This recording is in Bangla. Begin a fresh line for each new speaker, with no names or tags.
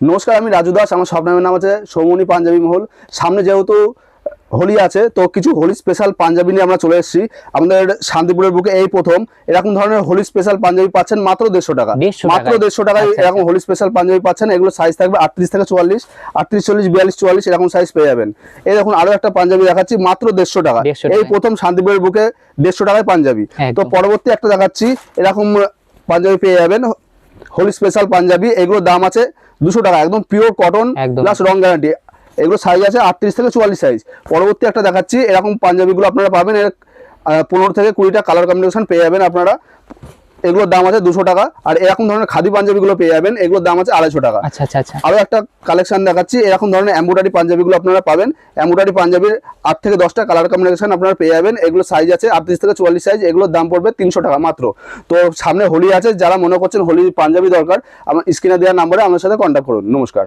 নমস্কার, আমি রাজু দাস। আমার সব নামের নাম আছে সৌমনি পাঞ্জাবি মহল। সামনে যেহেতু হোলি আছে, তো কিছু হোলি স্পেশাল পাঞ্জাবি নিয়ে আমরা চলে এসেছি। আমাদের শান্তিপুরের বুকে এই প্রথম এরকম ধরনের হোলি স্পেশাল পাঞ্জাবি পাচ্ছেন মাত্র 150 টাকা। মাত্র 150 টাকায় এরকম হোলি স্পেশাল পাঞ্জাবি পাচ্ছেন। এগুলো সাইজ থাকবে 38 থেকে 44, 38, 40, 42, 44 এরকম সাইজ পেয়ে যাবেন। এই দেখুন আরো একটা পাঞ্জাবি দেখাচ্ছি মাত্র 150 টাকা। এই প্রথম শান্তিপুরের বুকে 150 টাকায় পাঞ্জাবি। তো পরবর্তী একটা দেখাচ্ছি, এরকম পাঞ্জাবি পেয়ে যাবেন হোলি স্পেশাল পাঞ্জাবি। এগুলোর দাম আছে 200 টাকা, একদম পিওর কটন প্লাস রং গ্যারান্টি। এগুলো সাইজ আছে 38 থেকে 44 সাইজ। পরবর্তী একটা দেখাচ্ছি, এরকম পাঞ্জাবিগুলো আপনারা পাবেন 15 থেকে 20টা কালার কম্বিনেশন পেয়ে যাবেন আপনারা। এগুলোর দাম আছে 200 টাকা। আর এরকম ধরনের খাদি পাঞ্জাবিগুলো পেয়ে যাবেন, এগুলোর দাম আছে 250 টাকা। আরো একটা কালেকশন দেখাচ্ছি, এরকম ধরনের এমব্রয়ডারি পাঞ্জাবিগুলো আপনারা পাবেন। এমব্রয়ডারি পাঞ্জাবির 8 থেকে 10টা কালার কম্বিনেশন আপনারা পেয়ে যাবেন। এগুলো সাইজ আছে 38 থেকে 44 সাইজ। এগুলোর দাম পড়বে 300 টাকা মাত্র। তো সামনে হোলি আছে, যারা মনে করছেন হোলি পাঞ্জাবি দরকার, আমার স্ক্রিনে দেওয়ার নাম্বারে আমার সাথে কন্ট্যাক্ট করুন। নমস্কার।